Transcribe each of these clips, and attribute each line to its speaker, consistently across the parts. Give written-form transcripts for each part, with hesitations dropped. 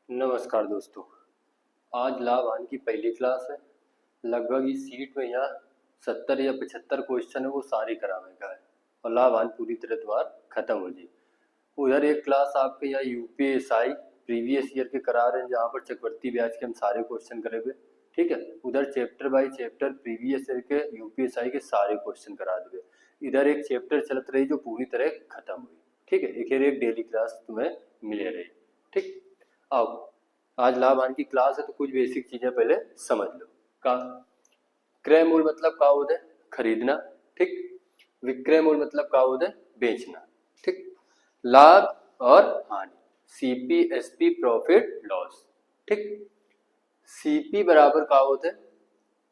Speaker 1: नमस्कार दोस्तों। आज लाभ हानि की पहली क्लास है। लगभग इस सीट में यहाँ 70 या 75 क्वेश्चन है, वो सारे कराने का है और लाभ हानि पूरी तरह तुम्हार खत्म हो जाए। उधर एक क्लास आपके यहाँ यूपीएसआई प्रीवियस ईयर के करा रहे हैं, जहाँ पर चक्रवर्ती ब्याज के हम सारे क्वेश्चन करेंगे। ठीक है, उधर chapter by chapter previous year के यूपीएसआई के सारे क्वेश्चन करा देंगे। इधर एक चैप्टर चलत रही जो पूरी तरह खत्म हुई। ठीक है, एक डेली क्लास तुम्हें मिले रही। ठीक, आओ आज लाभ हानि की क्लास है तो कुछ बेसिक चीजें पहले समझ लो। का क्रय मूल्य मतलब का होता है? खरीदना। ठीक, विक्रय मूल्य मतलब का होता है? बेचना। ठीक, लाभ और हानि, सीपी एसपी प्रॉफिट लॉस। ठीक, सीपी बराबर का होता है?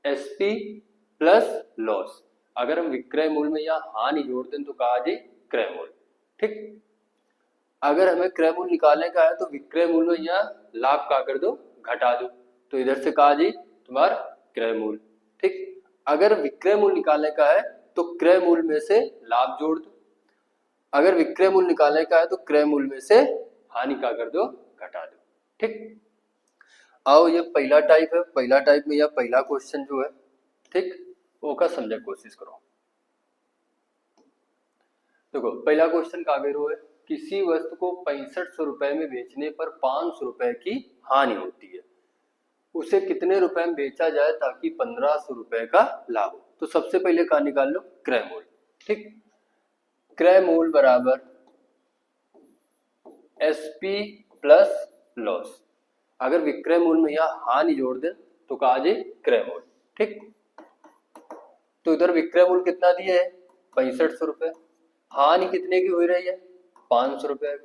Speaker 1: SP plus loss. अगर हम विक्रय मूल्य में या हानि जोड़ दें तो कहा जाए क्रय मूल्य। ठीक, अगर हमें क्रय मूल्य निकालने का है तो विक्रय मूल्य में यहाँ लाभ का कर दो, घटा दो, तो इधर से कहा जी तुम्हारा क्रय मूल्य। ठीक, अगर विक्रय मूल्य निकालने का है तो क्रय मूल्य में से लाभ जोड़ दो, अगर विक्रय मूल्य निकालने का है तो क्रय मूल्य में से हानि का कर दो, घटा दो। ठीक, आओ ये पहला टाइप है। पहला टाइप में यह पहला क्वेश्चन जो है, ठीक, वो का समझने की कोशिश करो। देखो पहला क्वेश्चन का रो है, किसी वस्तु को 6500 रुपए में बेचने पर 500 रुपए की हानि होती है, उसे कितने रुपए में बेचा जाए ताकि 1500 रुपए का लाभ हो? तो सबसे पहले का निकाल लो क्रय मूल्य। ठीक, क्रय मूल्य बराबर एसपी प्लस लॉस। अगर विक्रय मूल्य में यह हानि जोड़ दे तो कहा जाए क्रय मूल्य। ठीक, तो इधर विक्रय मूल्य कितना दिया है? 6500 रुपए। हानि कितने की हो रही है? 500 रुपए।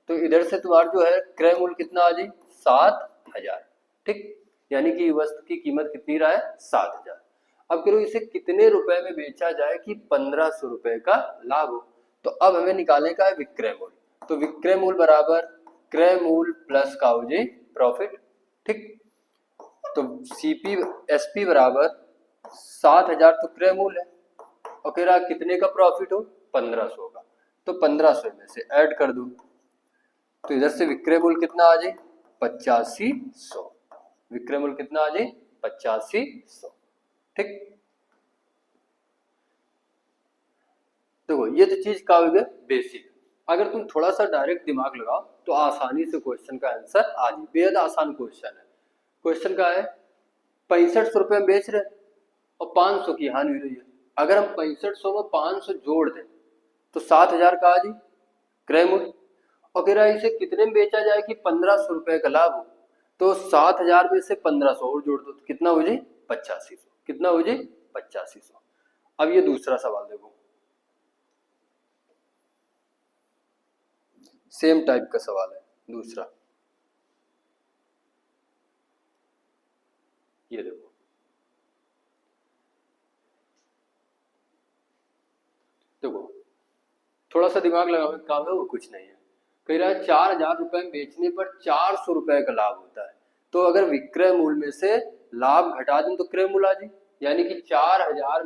Speaker 1: तो इधर से तुम्हारा जो है क्रय मूल्य कितना आ जाए? 7000। ठीक, यानी कि वस्तु की कीमत कितनी रहा है? 7000। अब करो इसे कितने रुपए में बेचा जाए कि 1500 रुपए का लाभ हो? तो अब हमें निकालने का है विक्रय मूल्य। तो विक्रय मूल्य बराबर क्रय मूल्य प्लस का हो जाए प्रॉफिट। ठीक, तो सीपी एसपी बराबर 7000 तो क्रय मूल्य है और कह रहा कितने का प्रॉफिट हो? 1500 का। तो 1500 में से ऐड कर दूं तो इधर से विक्रय मूल्य कितना आ जाए? 8500। विक्रय मूल्य कितना आ जाए? 8500। ठीक, देखो ये तो चीज का हो गया बेसिक। अगर तुम थोड़ा सा डायरेक्ट दिमाग लगाओ तो आसानी से क्वेश्चन का आंसर आ जाए। बेहद आसान क्वेश्चन है। क्वेश्चन का है 6500 रुपए में बेच रहे और 500 की हानि हुई रही है। अगर हम 6500 में 500 जोड़ दें तो 7000 का आ जाए क्रय मूल्य, और कह रहा है इसे कितने में बेचा जाए कि 1500 रुपए का लाभ हो? तो 7000 में से 1500 और जोड़ दो तो कितना हो जाए? 8500। कितना हो जाए? 8500। अब ये दूसरा सवाल देखो, सेम टाइप का सवाल है दूसरा। ये देखो, देखो थोड़ा सा दिमाग लगाओ, काम है वो कुछ नहीं है। कह रहा है 4000 रुपए में बेचने पर 400 रुपए का लाभ होता है, तो अगर विक्रय मूल्य में से लाभ घटा दें तो क्रय मूल्य आ जाए। यानी कि 4000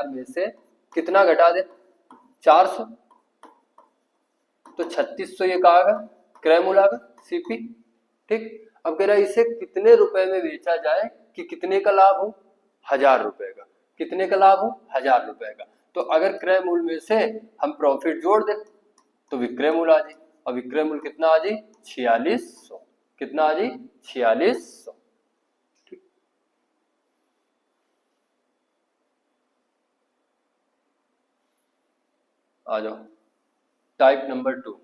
Speaker 1: में से कितना घटा दें? 400, तो 3600 ये कहा गया क्रय मूल्य आ गया सीपी। ठीक, अब कह रहा है इसे कितने रुपए में बेचा जाए कि कितने का लाभ हो? 1000 रुपए का। कितने का लाभ हो? 1000 रुपए का। तो अगर क्रय मूल्य में से हम प्रॉफिट जोड़ दें तो विक्रय मूल्य आ जाए, और विक्रय मूल्य कितना आ जाए? 4600। कितना आ जाए? 4600। ठीक, आ जाओ टाइप नंबर 2।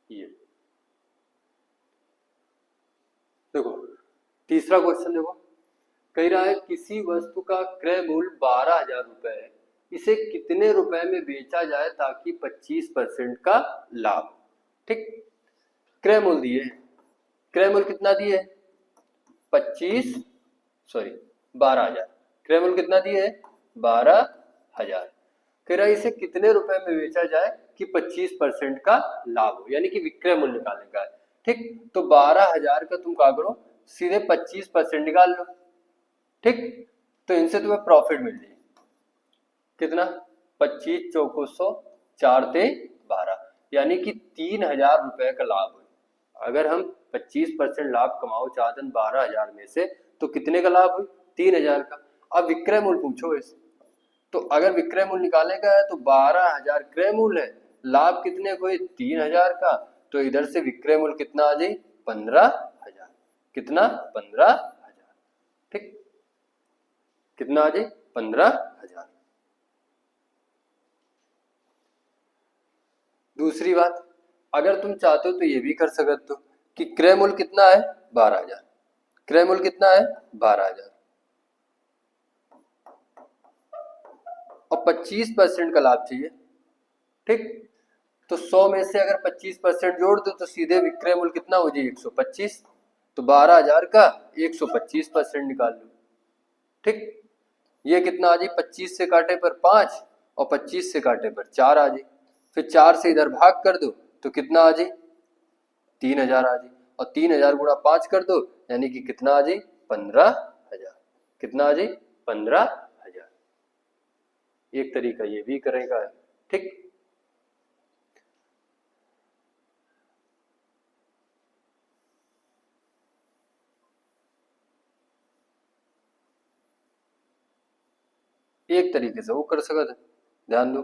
Speaker 1: ये देखो तीसरा क्वेश्चन देखो, कह रहा है किसी वस्तु का क्रय मूल्य 12000 रुपए है, इसे कितने रुपए में बेचा जाए ताकि 25% का लाभ? ठीक, क्रय मूल्य दिए, क्रय मूल्य कितना दिए? 25, सॉरी 12000। क्रय मूल्य कितना दिए है? 12000। कह रहा है इसे कितने रुपए में बेचा जाए कि 25% का लाभ हो, यानी कि विक्रय मूल्य निकालने का है। ठीक, तो 12000 का तुम क्या करो, सीधे 25% निकाल लो। ठीक, तो इनसे तुम्हें प्रॉफिट मिल जाएगी कितना, 25 चौको 100, 4 ते 12, यानी कि 3,000 रुपए का लाभ हुई। अगर हम 25% लाभ कमाओ चाहते हैं 12,000 में से, तो कितने का लाभ हुई, 3,000 का। अब विक्रय मूल्य पूछो इस, तो अगर विक्रय मूल्य निकालने का है तो 12,000 क्रय मूल्य है, लाभ कितने को, 3,000 का, तो इधर से विक्रय मूल्य कितना आ जाए, 15,000, कितना, 15,000, ठीक, कितना आ जाए, 15,000। दूसरी बात, अगर तुम चाहते हो तो ये भी कर सकते हो कि क्रय मूल्य कितना है, 12,000, क्रय मूल्य कितना है, 12,000, और 25% का लाभ चाहिए, ठीक, तो 100 में से अगर 25% जोड़ दो तो सीधे विक्रय मूल्य कितना हो जाए, 125, तो 12,000 का 125% निकाल लो, ठीक, ये कितना आ जाए, 25 से काटे पर 5 और 25 से काटे पर 4 आ जाए, फिर 4 से इधर भाग कर दो तो कितना आ जाए, 3,000 आ जाए, और 3,000 गुणा 5 कर दो यानी कि कितना आ जाए, 15,000, कितना आ जाए, 15,000। एक तरीका ये भी करेगा, ठीक, एक तरीके से वो कर सकते, ध्यान दो,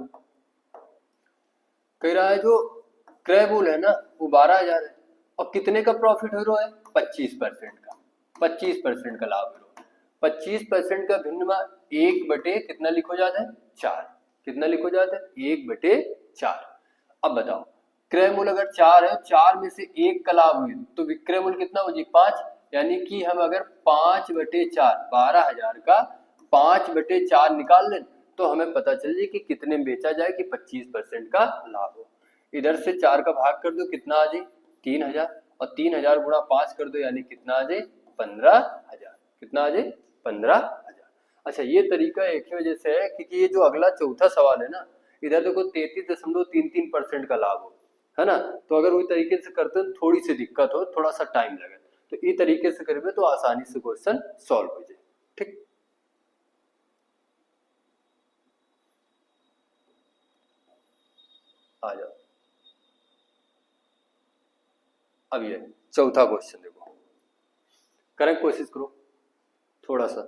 Speaker 1: कह रहा है जो क्रय मूल्य है ना वो 12,000 है, और कितने का प्रॉफिट हो रहा है, 25% का, 25% का लाभ हो रहा है, 25% का भिन्न एक बटे कितना लिखो जाता है, 4, कितना लिखो जाता है, 1/4। अब बताओ, क्रय मूल्य अगर 4 है, 4 में से 1 का लाभ हुई तो विक्रय मूल्य कितना हो जाए, 5, यानी कि हम अगर 5/4, 12,000 का 5/4 निकाल लें तो हमें पता चल जाए कि कितने में बेचा जाए कि 25% का लाभ हो। इधर से 4 का भाग कर दो कितना आ जाए, 3,000, और 3,000 गुणा 5 कर दो यानी कितना आ जाए, 15,000, कितना आ जाए, 15,000। अच्छा, ये तरीका एक ही वजह से है क्योंकि ये जो अगला चौथा सवाल है ना, इधर देखो 33.33% का लाभ हो, है ना, तो अगर वही तरीके से करते हैं थोड़ी सी दिक्कत हो, थोड़ा सा टाइम लगे, तो ये तरीके से करेंगे तो आसानी से क्वेश्चन सॉल्व हो जाए, ठीक। आ जाओ, अब ये चौथा क्वेश्चन देखो, करेक्ट कोशिश करो थोड़ा सा,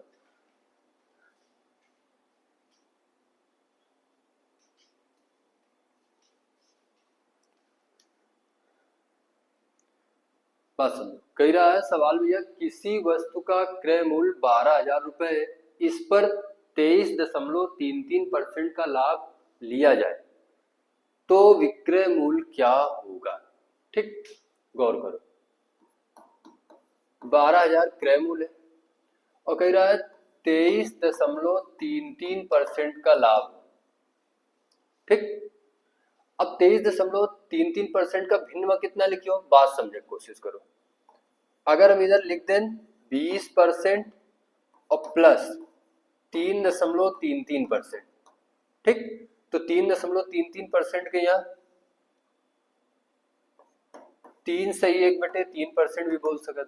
Speaker 1: बात समझो। कह रहा है सवाल भैया, किसी वस्तु का क्रय मूल्य 12,000 रुपए है, इस पर 23.33% का लाभ लिया जाए तो विक्रय मूल्य क्या होगा, ठीक, गौर करो, 12,000 क्रय मूल्य है और कह रहा है 23.33% का लाभ, ठीक। अब 23.33% का भिन्न कितना लिखियो, बात समझने की कोशिश करो। अगर हम इधर लिख दें 20% और प्लस 3.33%, ठीक, तो 3.33% के यहाँ 3 सही 1/3% भी बोल सकते,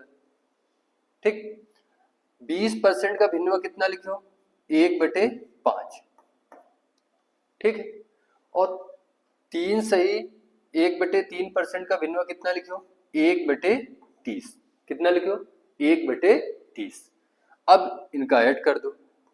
Speaker 1: ठीक। 20% का भिन्न कितना लिखो, 1/5, ठीक है, और 3 सही 1/3% का भिन्न कितना लिखो, 1/30, कितना लिखो, 1/30। अब इनका ऐड कर दो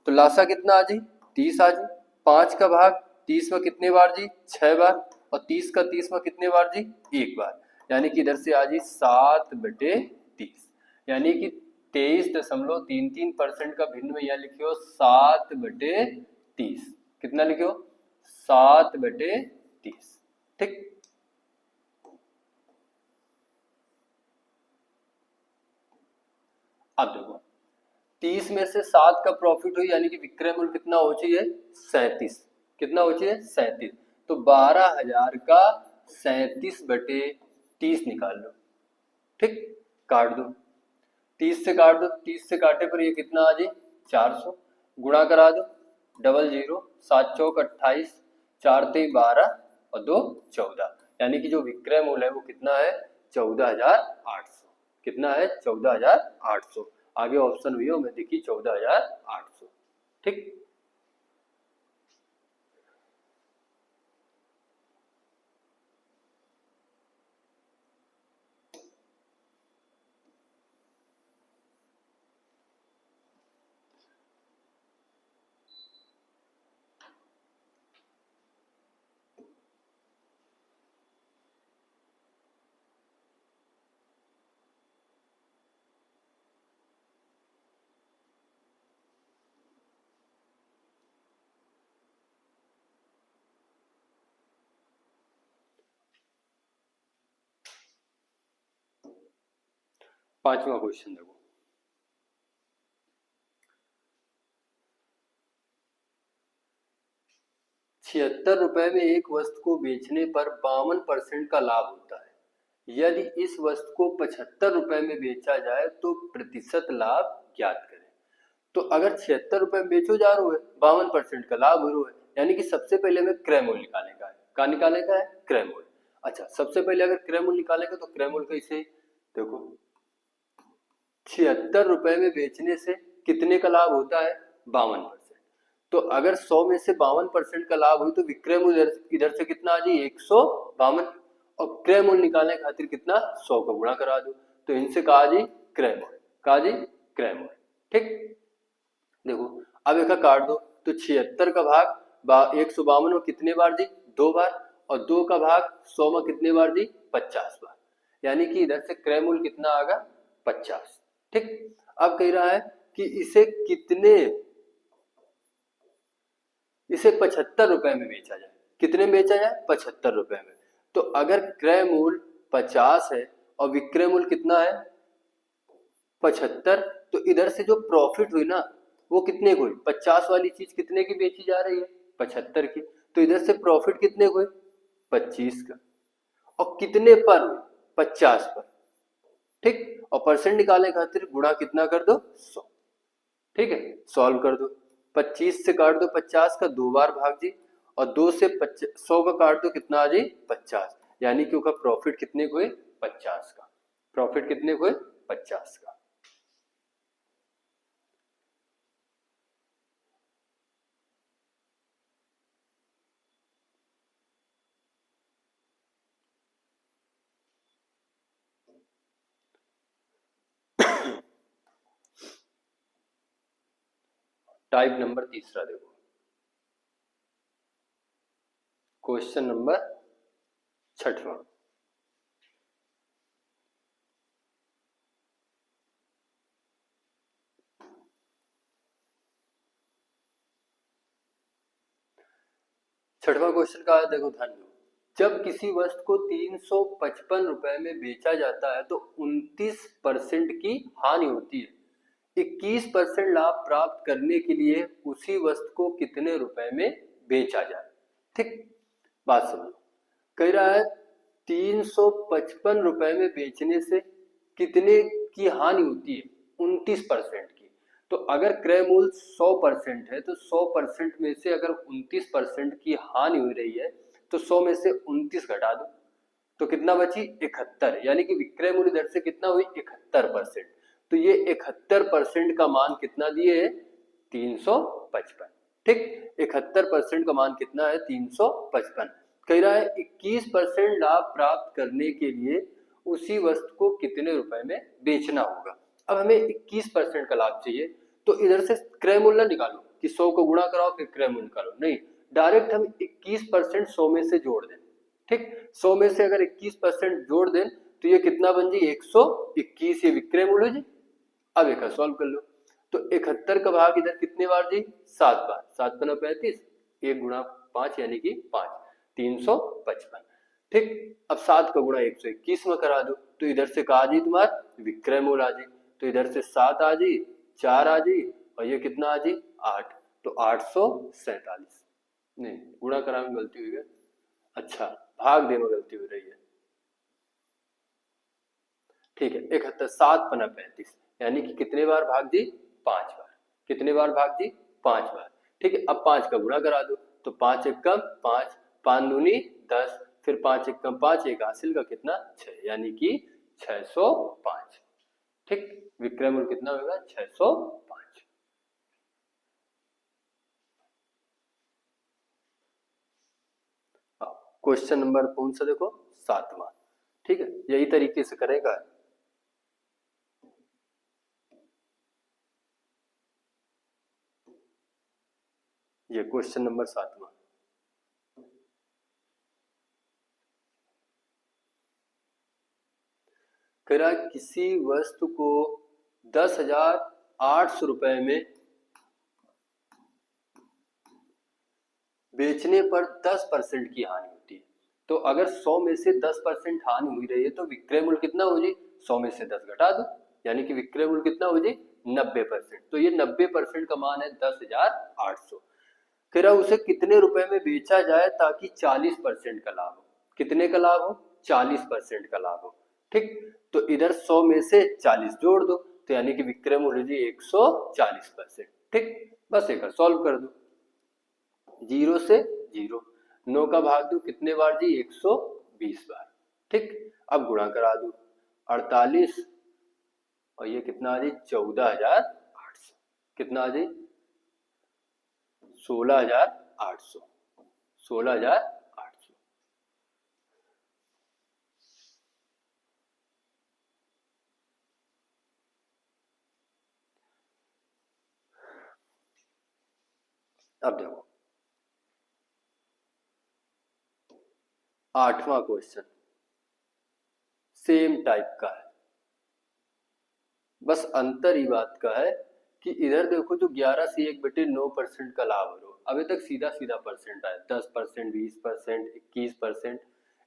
Speaker 1: तो लासा कितना आ जाए, 30 आ जाए, 5 का भाग 30 में कितने बार जी, 6 बार, और 30 का 30 में कितने बार जी, 1 बार, यानी कि इधर से आ जाए 7/30, यानी कि 23.33% का भिन्न में यह लिखियो 7/30, कितना लिखियो, 7/30, ठीक। अब देखो 30 में से 7 का प्रॉफिट हुई यानी कि विक्रय मूल्य कितना हो चाहिए, 37, कितना हो चाहिए, 37, तो 12,000 का 37/30 निकाल लो, ठीक, काट दो, 30 से काट दो, 30 से काटे पर ये कितना आ जाए, 400, गुणा करा दो, 00, 7 चौक 28, 4 ते 12 और 2 14, यानी कि जो विक्रय मूल्य है वो कितना है, 14,800, कितना है, 14,800। आगे ऑप्शन हुई में देखी 14,800। ठीक, पांचवा क्वेश्चन देखो। 76 रुपए में एक वस्तु को बेचने पर 52% का लाभ होता है। यदि इस वस्तु को 75 रुपए में बेचा जाए तो प्रतिशत लाभ ज्ञात करें। तो अगर 76 रुपए में बेचो जा रहा है, 52% का लाभ हो रहा है, यानी कि सबसे पहले हमें क्रय मूल्य निकालने का है। क्या निकालने का है? क्रय मूल्य। अच्छा, सबसे पहले अगर क्रय मूल्य निकालेंगे तो क्रय मूल्य कैसे, देखो 76 रुपए में बेचने से कितने का लाभ होता है? 52%। तो अगर 100 में से 52% का लाभ हुई तो विक्रय मूल्य इधर से कितना आ जाए? 152, और क्रय मूल्य निकालने खातिर कितना? 100 का गुणा करा दो, तो इनसे कहा जी क्रय मूल्य, कहा जी क्रय मूल्य। ठीक, देखो अब एक काट दो, तो 76 का भाग 152 में कितने बार जी? 2 बार, और 2 का भाग 100 में कितने बार जी? 50 बार, यानी कि इधर से क्रय मूल्य कितना आएगा? 50। ठीक, अब कह रहा है कि इसे 75 रुपए में बेचा जाए। कितने में बेचा जाए? 75 रुपए में। तो अगर क्रय मूल्य 50 है और विक्रय मूल्य कितना है? 75, तो इधर से जो प्रॉफिट हुई ना वो कितने को हुई? 50 वाली चीज कितने की बेची जा रही है? 75 की। तो इधर से प्रॉफिट कितने को हुई? 25 का। और कितने पर हुई? 50 पर। ठीक, और परसेंट निकालने खातिर गुणा कितना कर दो? 100। ठीक है, सॉल्व कर दो। 25 से काट दो 50 का 2 बार भाग जी, और 2 से 100 का काट दो कितना आ जी? 50, यानी कि उसका प्रॉफिट कितने को है? 50 का। प्रॉफिट कितने को है? 50 का। टाइप नंबर तीसरा देखो, क्वेश्चन नंबर 6वां। छठवां क्वेश्चन का है, देखो ध्यान दो। जब किसी वस्तु को 355 रुपए में बेचा जाता है तो 29% की हानि होती है। 21% लाभ प्राप्त करने के लिए उसी वस्तु को कितने रुपए में बेचा जाए? ठीक, बात समझो। कह रहा है 355 रुपए में बेचने से कितने की हानि होती है? 29% की। तो अगर क्रय मूल्य 100% है तो 100% में से अगर 29% की हानि हो रही है तो 100 में से 29 घटा दो, तो कितना बची? 71, यानी कि विक्रय मूल्य दर से कितना हुई? 71%। तो ये 71% का मान कितना दिए है? 355। ठीक, 71% का मान कितना है? 355। कह रहा है 21% लाभ प्राप्त करने के लिए उसी वस्तु को कितने रुपए में बेचना होगा। अब हमें 21% का लाभ चाहिए, तो इधर से क्रय मूल्य निकालो कि 100 को गुणा कराओ फिर क्रय मूल्य निकालो, नहीं, डायरेक्ट हम 21% 100 में से जोड़ दें। ठीक, 100 में से अगर 21% जोड़ दें तो ये कितना बन जी? 121, ये विक्रय मूल्य जी। अब एक सॉल्व कर लो, तो 71 का भाग इधर कितने बार जी? 7 बार, 7 पना 35, 1 गुणा 5 यानी कि 5, 355। ठीक, अब 7 का गुणा 121 में करा दो, तो इधर से कहा जी तुम्हारा विक्रय मूल्य आ जी, तो इधर से 7 आ जी, 4 आ जी, और ये कितना आ जी? 8, तो 847। नहीं, गुणा करा में गलती हुई है। अच्छा, भाग दे में गलती हो रही है। ठीक है, 71, 7 पना 35, यानी कि कितने बार भाग दी? 5 बार। कितने बार भाग दी? 5 बार। ठीक है, अब 5 का गुणा करा दो, तो 5 एकम 5, 5 दूनी 10, फिर 5 एकम 5, एक हासिल का कितना? 6, यानी कि 605। ठीक, विक्रय मूल्य कितना होगा 605। क्वेश्चन नंबर कौन सा देखो 7वां। ठीक है, यही तरीके से करेगा। ये क्वेश्चन नंबर 7वां। कह रहा है किसी वस्तु को 10,800 रुपए में बेचने पर 10% की हानि होती है। तो अगर 100 में से 10% हानि हुई रही है तो विक्रय मूल्य कितना हो जी, 100 में से 10 घटा दो, यानी कि विक्रय मूल्य कितना हो जी 90%। तो ये 90% का मान है 10,800। फिर उसे कितने रुपए में बेचा जाए ताकि 40% का लाभ हो। कितने का लाभ हो, 40% का लाभ हो। ठीक, तो इधर 100 में से 40 जोड़ दो, तो यानी कि विक्रय मूल्य जी 140%। ठीक, बस एक सॉल्व कर दो। 0 से 0, 9 का भाग दो कितने बार जी 120 बार। ठीक, अब गुणा करा दो 48 और ये कितना आ जी 14,800। कितना आ जी 16,800। 16,800। अब देखो 8वां क्वेश्चन सेम टाइप का है, बस अंतर ही बात का है कि इधर देखो जो 11 से 1/9% का लाभ हो, अभी तक सीधा सीधा परसेंट आया 10%, 20%, 21%।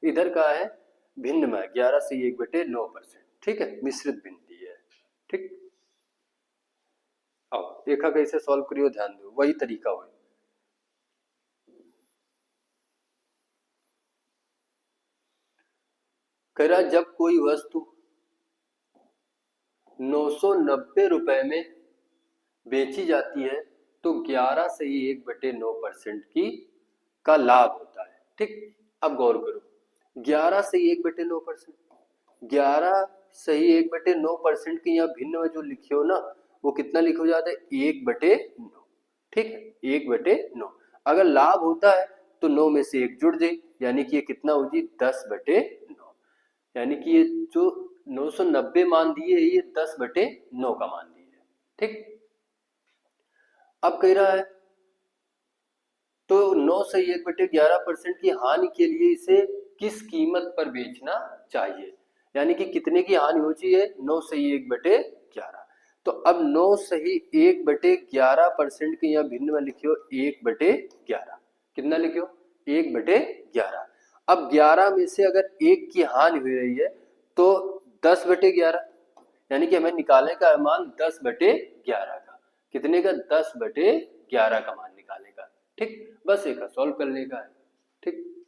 Speaker 1: इधर का है भिन्न में 11 से 1/9%। ठीक है, मिश्रित भिन्न दी है। ठीक, अब देखा कैसे सॉल्व करियो, ध्यान दो वही तरीका हो। कह रहा जब कोई वस्तु 990 रुपए में बेची जाती है तो 11 से ही 1/9% की का लाभ होता है। ठीक, अब गौर करो 11 से 1/9%, 11 सही 1/9% की यहाँ भिन्न में जो लिखे हो ना वो कितना लिखो जाता है 1/9। ठीक है, 1/9। अगर लाभ होता है तो 9 में से 1 जुड़ जाए, यानी कि ये कितना हो जी 10/9। यानी कि ये जो 990 मान दिए ये 10/9 का मान दिए है। ठीक, अब कह रहा है तो 9 से 1/11% की हानि के लिए इसे किस कीमत पर बेचना चाहिए, यानी कि कितने की हानि हो चाहिए 9 से 1/11। तो अब 9 सही 1/11% के यहाँ भिन्न में लिखियो 1/11। कितना लिखियो 1/11। अब 11 में से अगर 1 की हानि हो रही है तो 10/11, यानी कि हमें निकालने का मान 10/11 का। कितने का 10/11 का मान निकालने का। ठीक, बस एक सॉल्व करने का है। ठीक,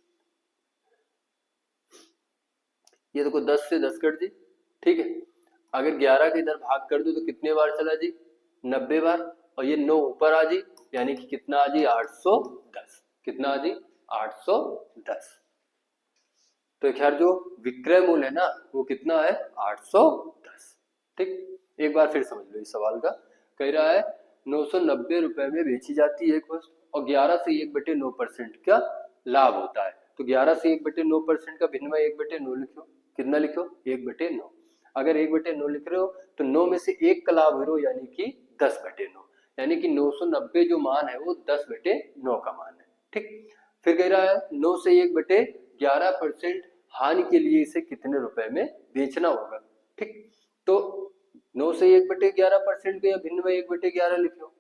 Speaker 1: ये देखो 10 से 10 कट दी। ठीक है, अगर 11 के इधर भाग कर दो तो कितने बार चला जी 90 बार, और ये 9 ऊपर आ जी, यानी कि कितना आ जी 810। कितना आ जी 810। तो खैर जो विक्रय मूल्य है ना वो कितना है 810। ठीक, एक बार फिर समझ लो इस सवाल का। कह रहा है 990 रुपए में बेची जाती है एक वस्तु और 11 से 1/9% का लाभ होता है। तो 11 से 1/9% का भिन्न में 1/9 लिखो। कितना लिखो 1/9। अगर 1/9 लिख रहे हो तो 9 में से 1 का लाभ हो यानी कि 10/9, यानी कि 990 जो मान है वो 10/9 का मान है। ठीक, फिर कह रहा है 9 से 1/11% हानि के लिए इसे कितने रुपए में बेचना होगा। ठीक, तो 9 से 1/11% को या भिन्न में 1/11 लिख लो,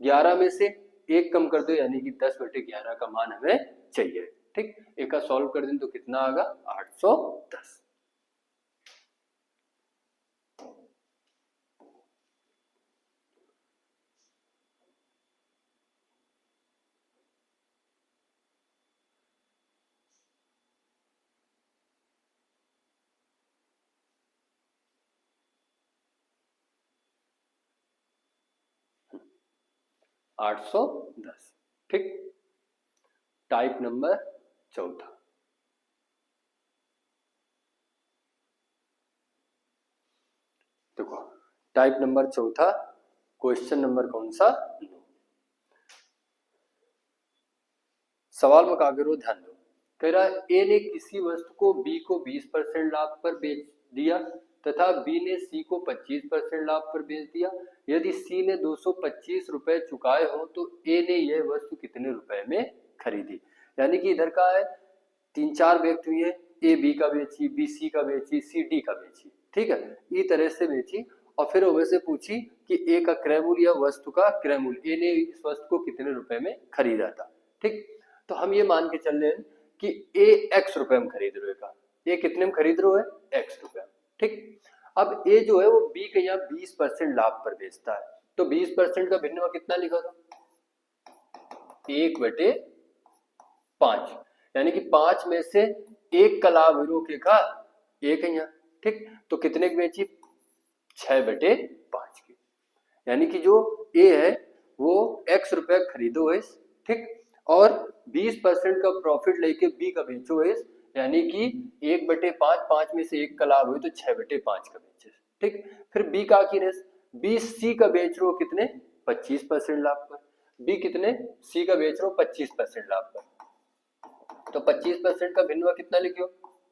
Speaker 1: 11 में से 1 कम कर दो यानी कि 10/11 का मान हमें चाहिए। ठीक, एक का सॉल्व कर दें तो कितना आएगा 810। 810। ठीक, टाइप नंबर 14। देखो टाइप नंबर चौथा, क्वेश्चन नंबर कौन सा? सवाल में कहा करो, ध्यान दो। कह रहा है ए ने किसी वस्तु को बी को 20% लाभ पर बेच दिया तथा बी ने सी को 25% लाभ पर बेच दिया। यदि सी ने 225 रुपए चुकाए हो तो ए ने यह वस्तु कितने रुपए में खरीदी। यानी कि इधर का है 3-4 व्यक्ति हुए, ए बी का बेची, बी सी का बेची, सी डी का बेची, ठीक है, इस तरह से बेची। और फिर वैसे पूछी कि ए का क्रय मूल्य या वस्तु का क्रय मूल्य, ए ने इस वस्तु को कितने रुपए में खरीदा था। ठीक, तो हम ये मान के चल रहे हैं कि ए एक्स रुपए में खरीद रहे का, ए कितने में खरीद रहे है? एक्स रुपए। ठीक, अब ए जो है वो बी के यहाँ 20% लाभ पर बेचता है, तो 20% का भिन्न कितना लिखा था? 1/5, यानी कि 5 में से 1 का लाभ हीरो के का 1 है यहाँ। ठीक, तो कितने की बेची? 6/5 की। यानी कि जो ए है वो x रुपए खरीदो है, ठीक, और 20% का प्रॉफिट लेके बी का बेचो है, यानी कि 1/5, 5 में से 1 का लाभ हुई तो 6/5 का बेचे। ठीक, फिर बी का की रेस, बी सी का बेच रहे हो कितने? 25% लाभ पर। बी कितने? सी का बेच रहे हो 25% लाभ पर, तो 25% का भिन्न कितना लिखो?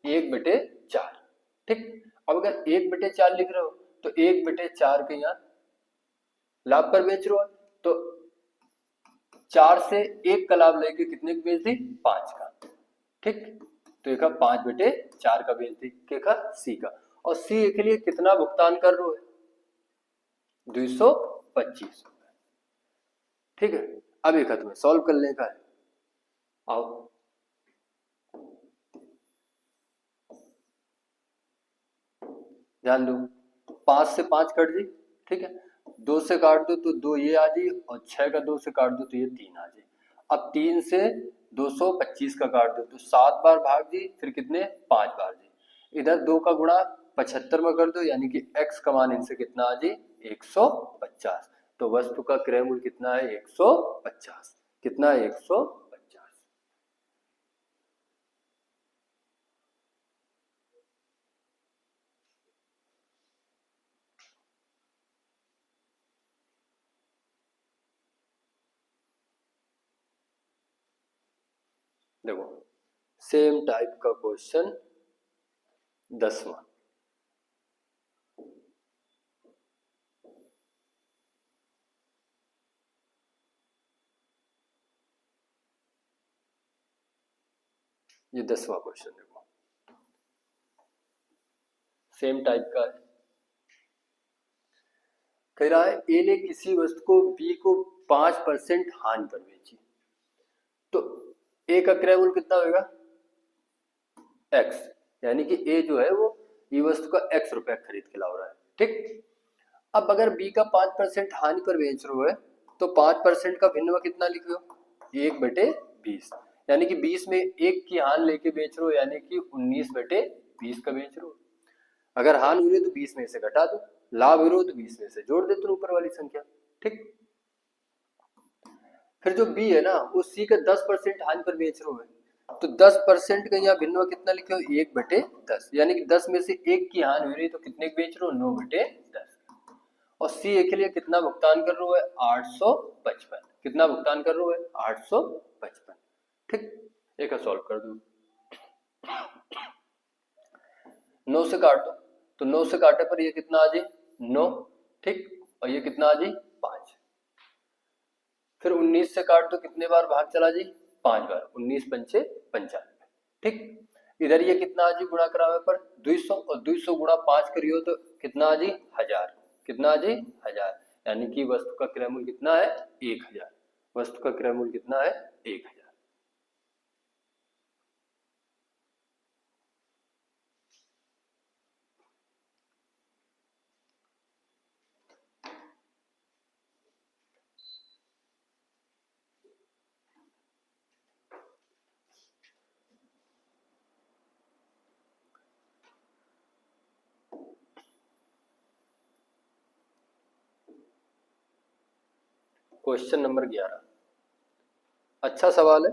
Speaker 1: 1/4। ठीक, अब अगर 1/4 लिख रहे हो तो 1/4 के यहाँ लाभ पर बेच रहे हो, तो 4 से 1 का लाभ लेके कितने को बेच दी? 5 का। ठीक, तो एक 5/4 का बेच दी के का सी का, और सी के लिए कितना भुगतान कर रहे हो? 225। ठीक है, अब एक तुम्हें सॉल्व कर लेने का है। आओ, ध्यान दो, 5 से 5 कट दी, ठीक है, 2 से काट दो तो 2 ये आ जाए, और 6 का 2 से काट दो तो ये 3 आ जाए। अब 3 से 225 का काट दो तो 7 बार भाग दी, फिर कितने? 5 बार दी। इधर 2 का गुणा 75 में कर दो, यानी कि x का मान इनसे कितना आ जाए? 150। तो वस्तु का क्रय मूल्य कितना है? 150। कितना है? 150। देखो, सेम टाइप का क्वेश्चन 10वां। ये 10वां क्वेश्चन देखो, सेम टाइप का है। कह रहा है ए ने किसी वस्तु को बी को 5% हानि पर बेची, तो ए का क्रय मूल्य कितना होगा? x, यानी कि ए जो है वो ये वस्तु का x रुपए खरीद के ला रहा है। ठीक, अब अगर बी का 5% हानि पर बेच रहे हो है तो 5% का भिन्न कितना लिखो? 1/20, यानी कि 20 में 1 की हानि लेके बेच रहे हो, यानी कि 19/20 का बेच रहे हो। अगर हानि हुई तो 20 में से घटा दो, लाभ हो तो 20 में से जोड़ देते हो ऊपर वाली संख्या। ठीक, फिर जो बी है ना वो सी का 10% हानि पर बेच रहे हो है, तो 10% का यहाँ भिन्न कितना लिखे हो? 1/10, यानी कि 10 में से 1 की हानि हो रही तो कितने के बेच रहे हो? 9/10। और सी ए के लिए कितना भुगतान कर रहे हो? 855। कितना भुगतान कर रहे हो? 855। ठीक, एक सॉल्व कर दो, 9 से काट दो, तो 9 से काटे पर ये कितना आ जाए? 9। ठीक, और ये कितना आ जाए? 5। फिर 19 से काट दो, कितने बार भाग चला जाए? 5 बार। 19 पंचे 95। ठीक, इधर ये कितना आ जाए गुणा करावे पर? 200, और 200 गुणा 5 करियो तो कितना आ जाए? 1000। कितना आ जाए? 1000, यानी कि वस्तु का क्रय मूल्य कितना है? 1000। वस्तु का क्रय मूल्य कितना है? 1000। क्वेश्चन नंबर 11, अच्छा सवाल है,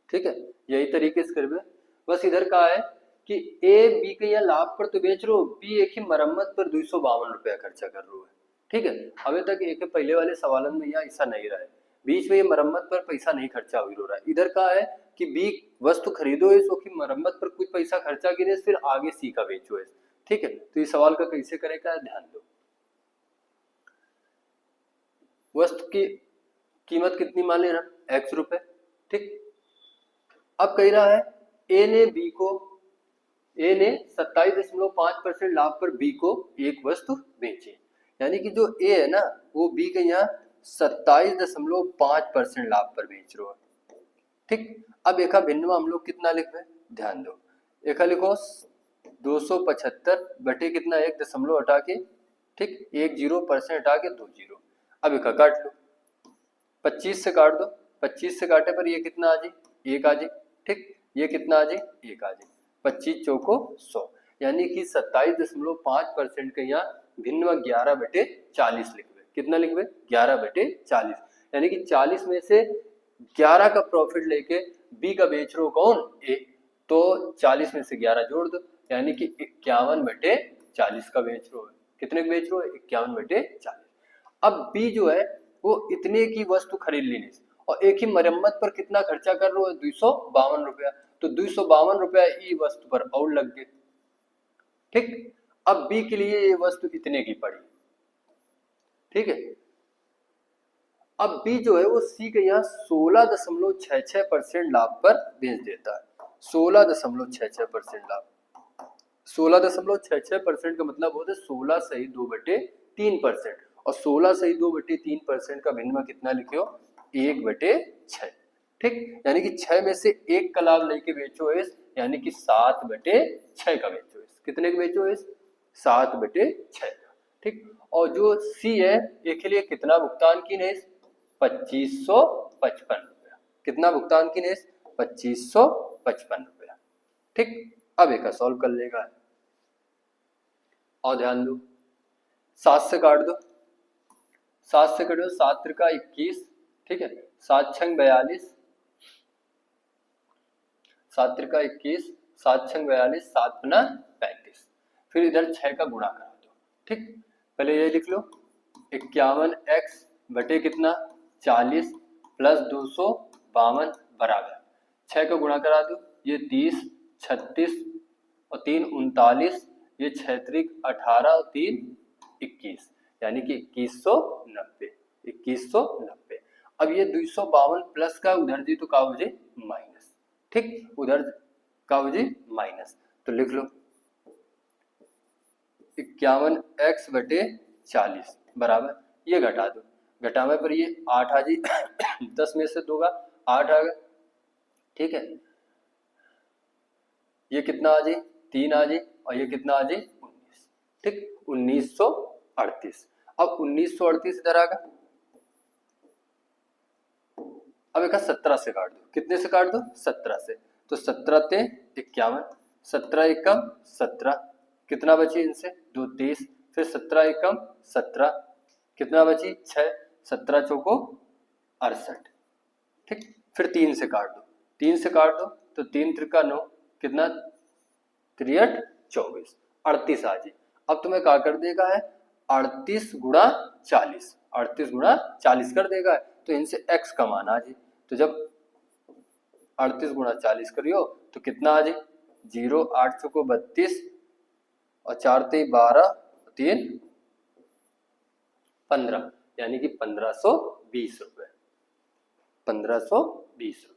Speaker 1: ठीक है, यही तरीके से करवे। बस इधर का है कि ए बी के यहाँ लाभ पर तो बेच रहे हो, बी एक ही मरम्मत पर 252 रुपया खर्चा कर रहे हो। ठीक है, अभी तक एक पहले वाले सवाल में यहाँ ऐसा नहीं रहा है, बीच में ये मरम्मत पर पैसा नहीं खर्चा हो रहा है। इधर का है कि बी वस्तु खरीदो है सो की मरम्मत पर कुछ पैसा खर्चा गिने फिर आगे सी का बेचो है। ठीक है, तो इस सवाल का कैसे करेगा ध्यान दो। वस्तु की कीमत कितनी मान ले रहा x रुपए। ठीक, अब कह रहा है ए ने 27.5% लाभ पर बी को एक वस्तु बेचे, यानी कि जो ए है ना वो बी के यहाँ 27.5% लाभ पर बेच रहा है। ठीक, अब एका भिन्न में हम लोग कितना लिख रहे हैं ध्यान दो। एका लिखो 275 बटे कितना 1 दशमलव हटा के, ठीक 10% हटा के 2 जीरो। अब एका काट लो, 25 से काट दो, 25 से काटे पर ये कितना आ जाए 1 आ जाए। ठीक, ये कितना आ जाए 1 आ जाए, 25 चौको 100, यानी कि 27.5% के यहाँ भिन्न में 11/40 लिखवे। कितना लिखवे 11/40, यानी कि 40 में से 11 का प्रॉफिट लेके बी का बेच रहे हो कौन ए, तो 40 में से 11 जोड़ दो, यानी कि 51/40 का बेच रहे हो। कितने का बेच रहे हो 51/40। अब बी जो है वो इतने की वस्तु खरीद लेने और एक ही मरम्मत पर कितना खर्चा कर रहे हो 252 रुपया, तो 252 रुपया ई वस्तु पर और लग गए। ठीक, अब बी के लिए ये वस्तु इतने की पड़ी। ठीक है, अब बी जो है वो सी के यहाँ 16.66% लाभ पर बेच देता है। 16.66% लाभ, 16.66% का मतलब होता है 16 सही 2/3%, और 16 सही 2/3% का भिन्न कितना लिखे हो 1/6। ठीक, यानी कि 6 में से 1 का लाभ लेके बेचो इस, यानी कि 7/6 का बेचो इस। कितने का बेचो इस 7/6 का। ठीक, और जो सी है एक के लिए कितना भुगतान की ने 2555 रुपया। कितना भुगतान की ने 2555 रुपया। ठीक, अब एक सॉल्व कर लेगा और ध्यान दो 7 से काट दो, 7 से काटो 7 त्रिका 21। ठीक है, 7 छंग 42, 7 त्रिका 21, 7 छंग 42, 7 पना 35। फिर इधर 6 का गुणा करा दो। ठीक, पहले ये लिख लो 51x बटे कितना 40 प्लस 252 बराबर 6 का गुणा करा दो, ये 30, 36 और 3 39, ये 6 त्रिक 18 और 3 21, यानी कि 2190। 2190। अब ये 252 प्लस का उधर जी तो का हो जाए माइनस। ठीक, उधर का हो जाए माइनस, तो लिख लो 51x बटे 40 बराबर ये घटा दो, घटावे पर ये 8 आ जाए 10 में से 2 का 8 आ गया। ठीक है, ये कितना आ जाए 3 आ जाए और ये कितना आ जाए 19। ठीक, 1938। अब 1938 इधर आ गया। अब एक 17 से काट दो, कितने से काट दो 17 से, तो 17 ते 51, 17 एकम 17, कितना बची इनसे 2 30, फिर 17 एकम 17, कितना बची 6, 17 चौको 68। ठीक, फिर 3 से काट दो, 3 से काट दो तो 3 त्रिका 9, कितना 3 24, 38 आ जाए। अब तुम्हें क्या कर देगा है 38 गुणा 40, 38 गुणा 40 कर देगा है, तो इनसे x का मान आ जाए। तो जब 38 गुणा 40 करियो तो कितना आ जाए 0, 8 चौको 32 और 4 ते 12, 3 15, यानी कि 1520 रुपए। 1520 रुपए।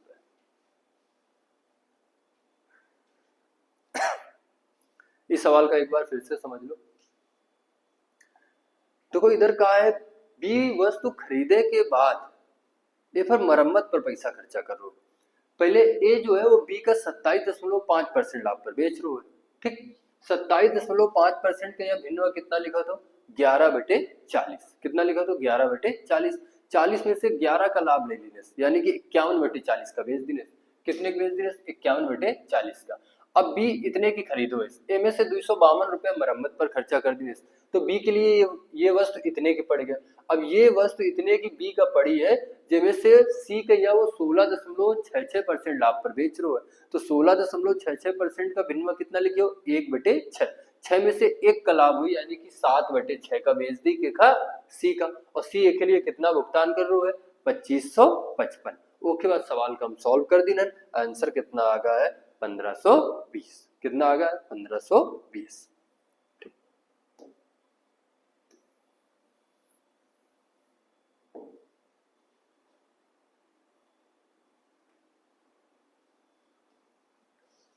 Speaker 1: इस सवाल का एक बार फिर से समझ लो। देखो इधर कहा है बी वस्तु खरीदे के बाद ये फिर मरम्मत पर पैसा खर्चा कर रो। पहले ए जो है वो बी का 27.5% लाभ पर बेच रो है। ठीक, 27.5% के यहाँ भिन्न कितना लिखा था 11/40। कितना लिखा था 11/40। 40 में से 11 का लाभ ले लेने, यानी कि 51/40 का बेच देने। कितने का बेच देने 51/40 का। अब बी इतने की खरीदो है, ए में से 252 रुपया मरम्मत पर खर्चा कर देने, तो बी के लिए ये वस्तु इतने की पड़ गया। अब ये वस्तु इतने की बी का पड़ी है, जिनमें से सी का या वो 16.66% लाभ पर बेच रहा है, तो 16.66% का भिन्नवा कितना लिखे हो, 1/6। 6 में से एक का लाभ हुई, यानी कि 7/6 का बेच दी के खा सी का, और सी के लिए कितना भुगतान कर रहा है, 2555। ओके, बाद सवाल का हम सॉल्व कर दी ना, आंसर कितना आ गया है, 1520। कितना आ गया है, 1520।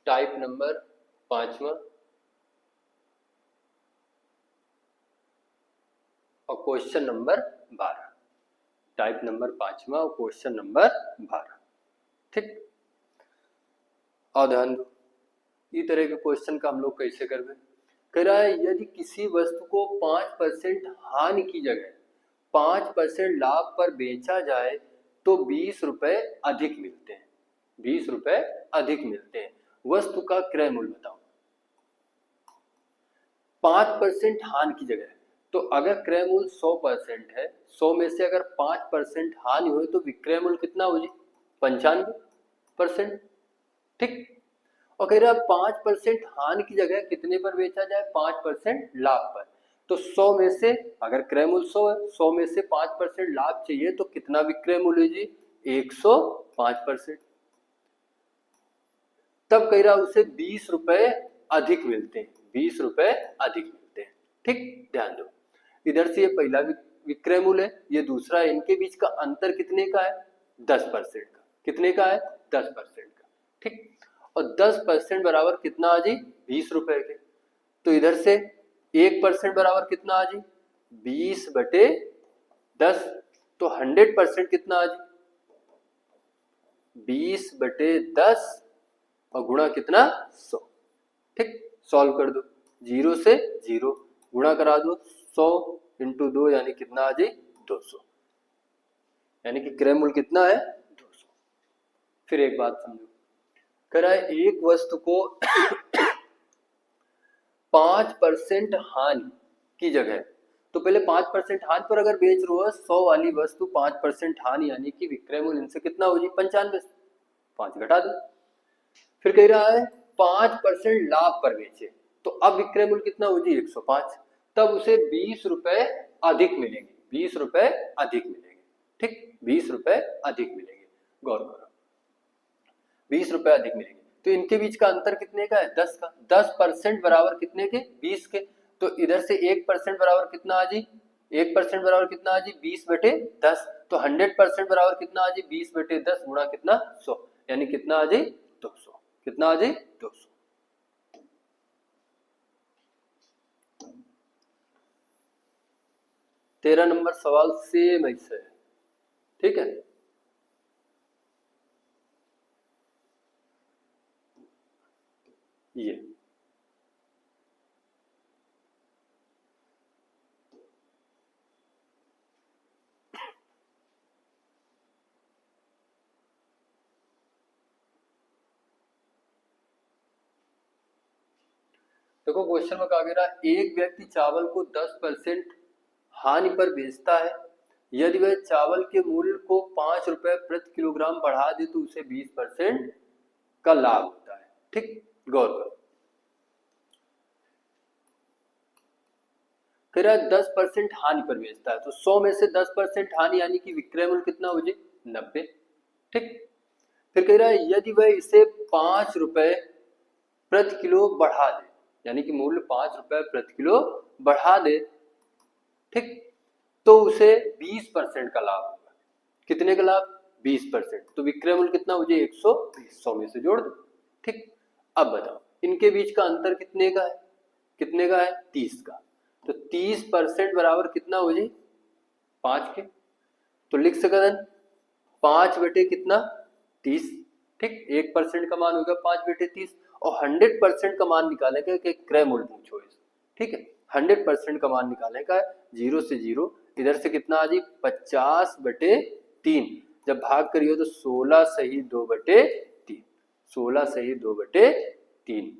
Speaker 1: टाइप नंबर 5वां और क्वेश्चन नंबर 12। टाइप नंबर 5वां और क्वेश्चन नंबर 12। ठीक, और ध्यान दो, इस तरह के क्वेश्चन का हम लोग कैसे करवे। कह रहा है यदि किसी वस्तु को 5% हानि की जगह 5% लाभ पर बेचा जाए तो 20 रुपए अधिक मिलते हैं। 20 रुपए अधिक मिलते हैं। वस्तु का क्रय मूल्य बताओ। 5% हानि की जगह, तो अगर क्रय मूल्य 100% है, 100 में से अगर 5% हानि हुई तो विक्रय मूल्य कितना हो जी, 95%। ठीक, और कह रहा है 5% हानि की जगह कितने पर बेचा जाए, 5% लाभ पर। तो 100 में से अगर क्रय मूल्य 100 है, 100 में से 5% लाभ चाहिए तो कितना विक्रय मूल्य जी, 105%। तब कह रहा उसे 20 रुपए अधिक मिलते हैं, 20 रुपए अधिक मिलते हैं। ठीक, ध्यान दो, इधर से ये पहला विक्रय मूल्य है, ये दूसरा है, इनके बीच का अंतर कितने का है, 10% का। कितने का है, 10% का। ठीक, और 10% बराबर कितना आ जी, 20 रुपए के। तो इधर से 1% बराबर कितना आ जी, 20/10। तो 100% कितना आ जी, 20/10 और गुणा कितना, 100। ठीक, सॉल्व कर दो, 0 से 0 गुणा करा दो, 100 × 2 यानी कितना आ जाए, 200। यानी कि क्रय मूल्य कितना है, 200। फिर एक बात समझो, कह रहा है एक वस्तु को 5% हानि की जगह, तो पहले 5% हानि पर अगर बेच रहे हो 100 वाली वस्तु 5% हानि, यानी कि विक्रय मूल्य इनसे कितना हो जी, 95। 5 घटा दो। फिर कह रहा है 5% लाभ पर बेचे, तो अब विक्रय मूल्य कितना हो जी, 105। तब उसे 20 रुपए अधिक मिलेंगे, 20 रुपए अधिक मिलेंगे। ठीक, 20 रुपए अधिक मिलेंगे। गौर करो, 20 रुपए अधिक मिलेंगे। तो इनके बीच का अंतर कितने का है, 10 का। 10% बराबर कितने के, 20 के। तो इधर से 1% बराबर कितना आ जी, 1% बराबर कितना आ जी, 20/10। तो 100% बराबर कितना आ जी, 20/10 गुणा कितना, 100, यानी कितना आ जी, 200। कितना आ जाए, 200। तेरह नंबर सवाल सेम ऐसे है। ठीक है, ये देखो, क्वेश्चन में कहा गया एक व्यक्ति चावल को 10% हानि पर बेचता है। यदि वह चावल के मूल्य को 5 रुपए प्रति किलोग्राम बढ़ा दे तो उसे 20% का लाभ होता है। ठीक, गौर करो, कह रहा है 10% हानि पर बेचता है, तो 100 में से 10% हानि यानी कि विक्रय मूल्य कितना हो जाए, 90। ठीक, फिर कह रहा है यदि वह इसे 5 रुपए प्रति किलो बढ़ा दे, यानी कि मूल्य 5 रुपए प्रति किलो बढ़ा दे, ठीक, तो उसे 20% का लाभ होगा। कितने का लाभ, 20%। तो विक्रय मूल्य कितना हो जाए, 120। 100 में से जोड़ दो। ठीक, अब बताओ इनके बीच का अंतर कितने का है, कितने का है, 30 का। तो 30% बराबर कितना हो जाए, 5 के। तो लिख सकते हैं 5 कितना, 30। ठीक, 1% का मान होगा 5/30। और 100% का मान निकालेगा कि क्रय मूल्य पूछो इस। ठीक है, 100% का मान निकालने का, 0 से 0, इधर से कितना आ जी, 50/3। जब भाग करियो तो 16 सही 2/3। 16 सही 2/3।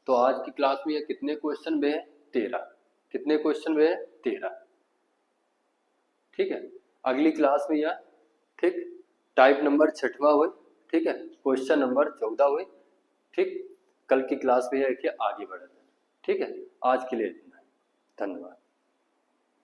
Speaker 1: तो आज की क्लास में ये कितने क्वेश्चन हुए हैं? 13। कितने क्वेश्चन हुए हैं? 13। ठीक है, अगली क्लास में यह ठीक टाइप नंबर 6वां हुए, ठीक है, क्वेश्चन नंबर 14 हुए। ठीक, कल की क्लास में यह आगे बढ़े। ठीक है, आज के लिए इतना। धन्यवाद।